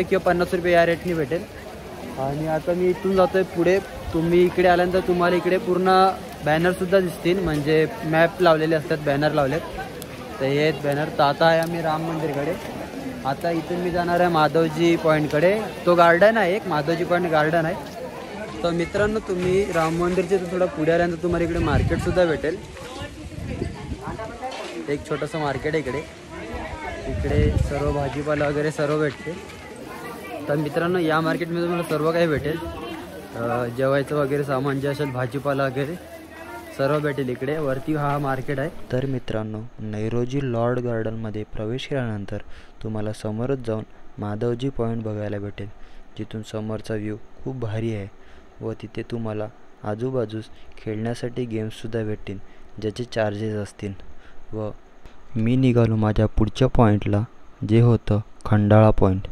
किंवा 50 रुपये या रेटनी भेटेल। आणि आता मी इथून जातोय पुढे। तुम्ही इकडे आल्यानंतर तुम्हाला इकडे पूर्ण बॅनरसुद्धा दिसतील, म्हणजे मॅप लावलेले असतात, बॅनर लावलेत, तर हे आहेत बॅनर। तर आता आहे आम्ही राम मंदिरकडे। आता इथून मी जाणार आहे माधवजी पॉईंटकडे। तो गार्डन आहे एक, माधवजी पॉईंट गार्डन आहे। तर मित्रांनो, तुम्ही राम मंदिरचे थोडं पुढे आल्यानंतर तुम्हाला इकडे मार्केटसुद्धा भेटेल। एक छोटंसं मार्केट आहे इकडे, इकडे सर्व भाजीपाला वगैरे सर्व भेटते। तर मित्रांनो, या मार्केटमध्ये तुम्हाला सर्व काही भेटेल, जेवायचं वगैरे सामान जे असेल, भाजीपाला वगैरे सर्व भेटेल इकडे। वरती हा मार्केट आहे। तर मित्रांनो, नैरोजी लॉर्ड गार्डनमध्ये प्रवेश केल्यानंतर तुम्हाला समोरच जाऊन माधवजी पॉईंट बघायला भेटेल, जिथून समोरचा व्ह्यू खूप भारी आहे व तिथे तुम्हाला आजूबाजूस खेळण्यासाठी गेम्ससुद्धा भेटतील, ज्याचे चार्जेस असतील। व मी निघालो माझ्या पुढच्या पॉईंटला, जे होतं खंडाळा पॉईंट।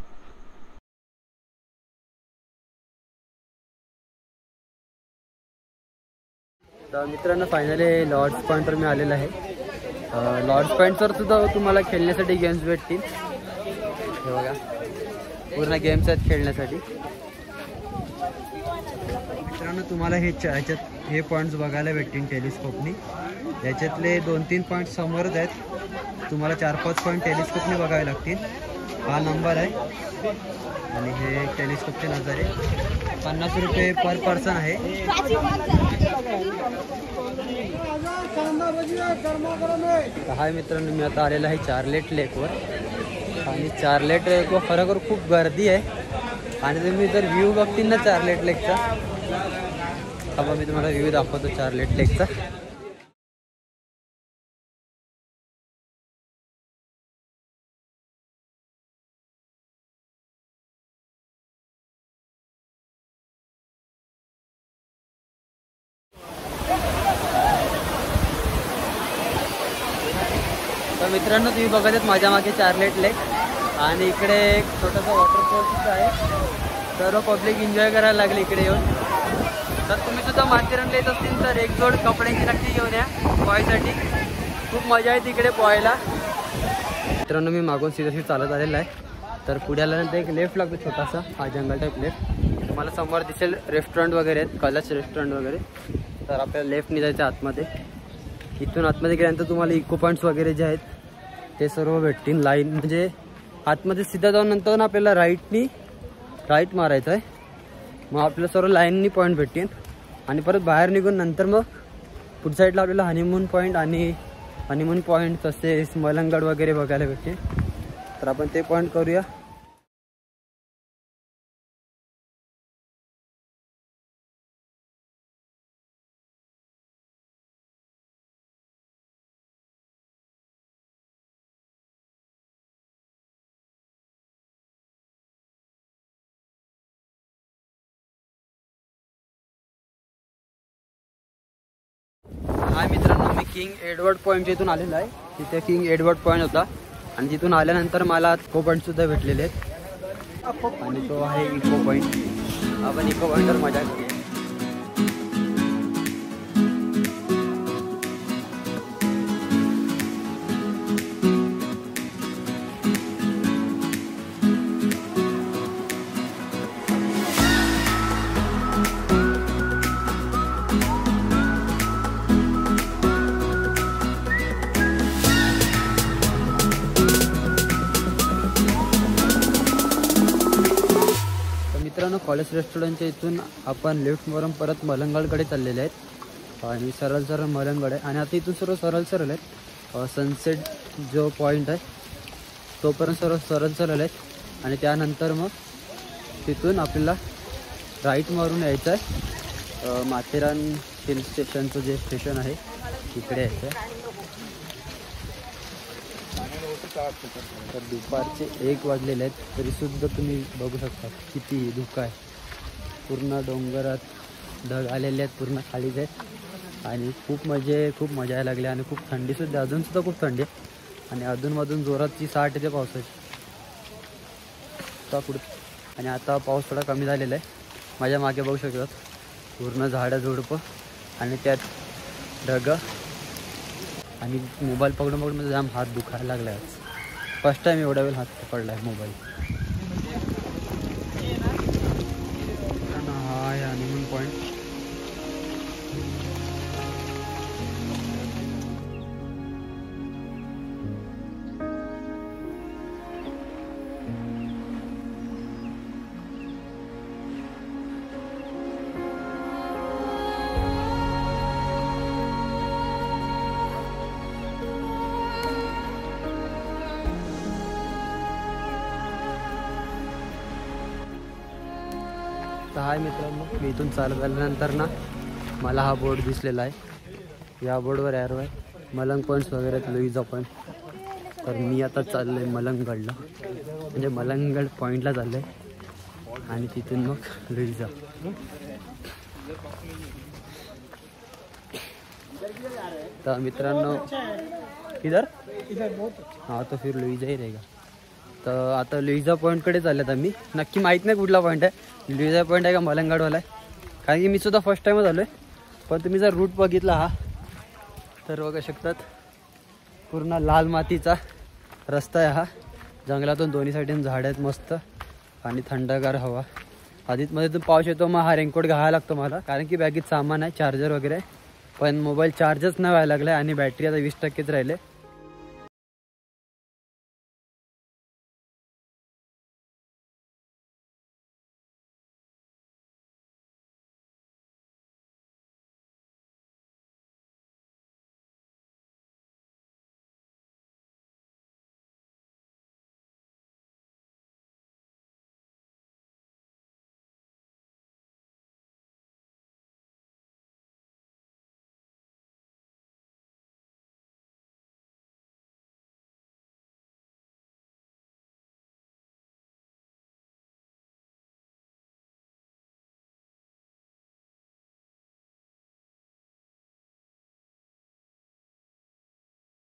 तर मित्रांनो, फायनली लॉर्ड्स पॉईंटवर मी आलेला आहे। लॉर्ड्स पॉईंटवर सुद्धा तुम्हाला खेळण्यासाठी गेम्स भेटतील। हे बघा, पूर्ण गेम्स आहेत खेळण्यासाठी। मित्रांनो, तुम्हाला हे पॉईंट्स बघायला भेटतील टेलिस्कोपनी। याच्यातले 2-3 पॉईंट समोरच आहेत, तुम्हाला 4-5 पॉईंट टेलिस्कोपने बघावे लागतील। हा नंबर आहे आणि हे टेलिस्कोपचे नजारे 50 रुपये पर पर्सन आहे। हाय मित्रांनो, मी आता आलेला आहे चार्लेट लेकवर आणि चार्लेट लेकवर खरोखर खूप गर्दी आहे। आणि तुम्ही जर व्ह्यू बघतील ना चार्लेट लेकचा, हा मी तुम्हाला व्ह्यू दाखवतो चार्लेट लेकचा। तर मित्रांनो, तुम्ही बघत आहेत माझ्या मागे चार्लेट लेक आणि इकडे एक छोटासा वॉटरफॉल सुद्धा आहे। सर्व पब्लिक एन्जॉय करायला लागले इकडे येऊन। तर तुम्ही सुद्धा माथेरानला येत असतील तर एक जोड कपड्यांची नक्की घेऊन या पोहायसाठी, खूप मजा आहे तिकडे पोहायला। मित्रांनो, मी मागून सीधा चालत आलेला आहे। तर पुढे आल्यानंतर एक लेफ्ट लागतो छोटासा, हा जंगल टाईप लेफ्ट। तुम्हाला समोर दिसेल रेस्टॉरंट वगैरे आहेत, कलश रेस्टॉरंट वगैरे। तर आपल्याला लेफ्टनी जायचं आतमध्ये। इथून आतमध्ये गेल्यानंतर तुम्हाला इको पॉईंट्स वगैरे जे आहेत ते सर्व भेटतील। लाईन म्हणजे आतमध्ये सीधा जाऊन नंतर आपल्याला राईट मारायचं आहे, मग आपल्याला सर्व लाईननी पॉईंट भेटतील। आणि परत बाहेर निघून नंतर मग पुढच्या साईडला आपल्याला हनीमून पॉईंट तसेच मलंगड वगैरे बघायला भेटतील। तर आपण ते पॉईंट करूया। हाय मित्रांनो, मी किंग एडवर्ड पॉईंट इथून आलेलो आहे। तिथे किंग एडवर्ड पॉईंट होता आणि तिथून आल्यानंतर मला इको पॉईंटसुद्धा भेटलेले आहेत आणि तो आहे इको पॉईंट। आपण इको पॉईंटवर मजा करूया। मित्रांनो, कॉलेज रेस्टॉरंटच्या इथून आपण लेफ्ट मारून परत मलंगडकडे चाललेले आहेत आणि सरळ मलंगड आहे। आणि आता इथून सर्व सरळ आहेत, सनसेट जो पॉईंट आहे तोपर्यंत सर्व सरळ आहेत। आणि त्यानंतर मग तिथून आपल्याला राईट मारून यायचं आहे, माथेरान हिल स्टेशनचं जे स्टेशन आहे तिकडे यायचं आहे। तर दुपारचे 1 वाजलेले आहेत, तरीसुद्धा तुम्ही बघू शकता किती धुकं आहे। पूर्ण डोंगरात ढग आलेले आहेत, पूर्ण खालीच आहेत आणि खूप मजा यायला लागली। आणि खूप थंडीसुद्धा, अजूनसुद्धा खूप थंडी आहे आणि अधूनमधून जोराची 60 येते पावसाची पुढे। आणि आता पाऊस थोडा कमी झालेला आहे, माझ्या मागे बघू शकतात पूर्ण झाडं झुडपं आणि त्यात ढग। आणि मोबाईल पकडून म्हणजे जाम हात दुखायला लागला आहे। फर्स्ट टाइम एवढा वेळ हात पकडला आहे मोबाईल। तर हाय मित्रांनो, मी इथून चालत आल्यानंतर ना मला हा बोर्ड दिसलेला आहे. या बोर्डवर एरो आहे, मलंग पॉईंट्स वगैरे आहेत, लुईजा पॉईंट. तर मी आता चाललो आहे मलंगगडला, म्हणजे मलंगगड पॉईंटला चाललो आहे आणि तिथून मग लुईजा. तर मित्रांनो इधर हाँ तो फिर लुईजा ही रहेगा. तर आता लुईजा पॉईंटकडे चाललेत आम्ही. नक्की माहीत नाही कुठला पॉईंट आहे, लुईजा पॉईंट आहे का मलंगगडवाला आहे, कारण की मी सुद्धा फर्स्ट टाईमच आलो आहे. पण तुम्ही जर रूट बघितला हा तर बघू शकतात, पूर्ण लाल मातीचा रस्ता आहे हा. जंगलातून दोन्ही साईडून झाडं आहेत मस्त आणि थंडगार हवा. आधीमध्ये तो पाऊस येतो, मग हा रेनकोट घालायला लागतो मला, कारण की बॅगेत सामान आहे, चार्जर वगैरे. पण मोबाईल चार्जच नाही व्हायला लागला आहे आणि बॅटरी आता 20%च राहिले.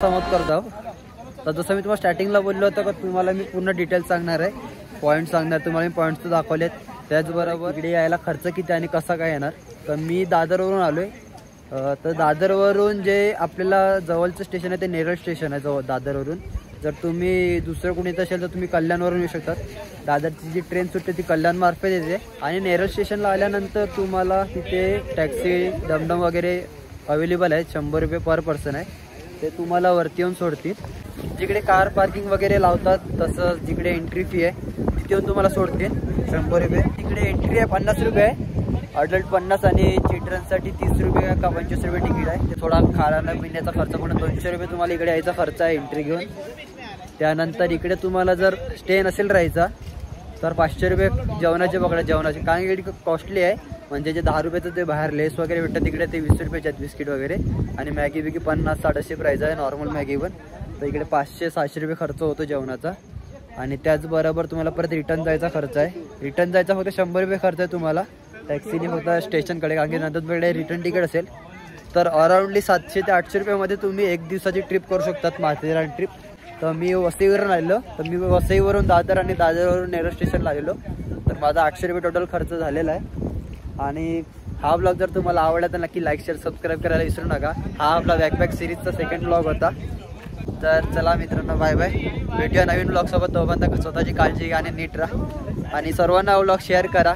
समज करतो. तर जसं मी तुम्हाला स्टार्टिंगला बोललो होतं का तुम्हाला मी पूर्ण डिटेल्स सांगणार आहे, पॉईंट सांगणार. तुम्हाला मी पॉईंट्स तर दाखवलेत, त्याचबरोबर इकडे यायला खर्च किती आणि कसा काय येणार. तर मी दादरवरून आलो आहे. तर दादरवरून जे आपल्याला जवळचं स्टेशन आहे ते नेरळ स्टेशन आहे जवळ दादरवरून. जर तुम्ही दुसरं कोणी येत असेल तर तुम्ही कल्याणवरून येऊ शकतात. दादरची जी ट्रेन सुटते ती कल्याणमार्फत येते आणि नेरळ स्टेशनला आल्यानंतर तुम्हाला तिथे टॅक्सी डमडम वगैरे अवेलेबल आहेत. 100 रुपये पर पर्सन आहे, ते तुम्हाला वरती येऊन सोडतील. जिकडे कार पार्किंग वगैरे लावतात तसं जिकडे एंट्री फी आहे तिथे येऊन तुम्हाला सोडतील 100 रुपये. तिकडे एंट्री आहे 50 रुपये आहे, अडल्ट 50 आणि चिल्ड्रनसाठी 30 रुपये का 25 रुपये तिकीट आहे. ते थोडा खाण्याला पिण्याचा खर्च पण 200 रुपये तुम्हाला इकडे यायचा खर्च आहे एंट्री घेऊन. त्यानंतर इकडे तुम्हाला जर स्टे नसेल राहायचा तर 500 रुपये जेवणाचे पकडा, जेवणाचे, कारण की इकडे कॉस्टली आहे. म्हणजे जे 10 रुपयाचं ते बाहेर लेस वगैरे भेटतात तिकडे ते 20 रुपयाचे आहेत बिस्किट वगैरे. आणि मॅगी बिगी 50-60 प्राईज आहे नॉर्मल मॅगी पण. तर इकडे 500-600 रुपये खर्च होतो जेवणाचा. आणि त्याचबरोबर तुम्हाला परत रिटर्न जायचा खर्च आहे. रिटर्न जायचा फक्त 100 रुपये खर्च आहे तुम्हाला टॅक्सीने फक्त स्टेशनकडे, कारण की नंतर तुमच्याकडे रिटर्न तिकीट असेल तर अराउंडली 700 ते 800 रुपयामध्ये तुम्ही एक दिवसाची ट्रिप करू शकतात, माथेरान ट्रिप. तर मी वसईवरून आलेलो, तर मी वसईवरून दादर आणि दादरवरून नेरळ स्टेशनला आलेलो. तर माझा 800 रुपये टोटल खर्च झालेला आहे. आणि हा ब्लॉग जर तुम्हाला आवडला तर नक्की लाईक शेअर सबस्क्राईब करायला विसरू नका. हा आपला बॅकपॅक सिरीजचा सेकंड ब्लॉग होता. तर चला मित्रांनो, बाय बाय. भेटूया नवीन ब्लॉगसोबत. तोपर्यंत स्वतःची काळजी घ्या आणि नीट राहा आणि सर्वांना ब्लॉग शेअर करा.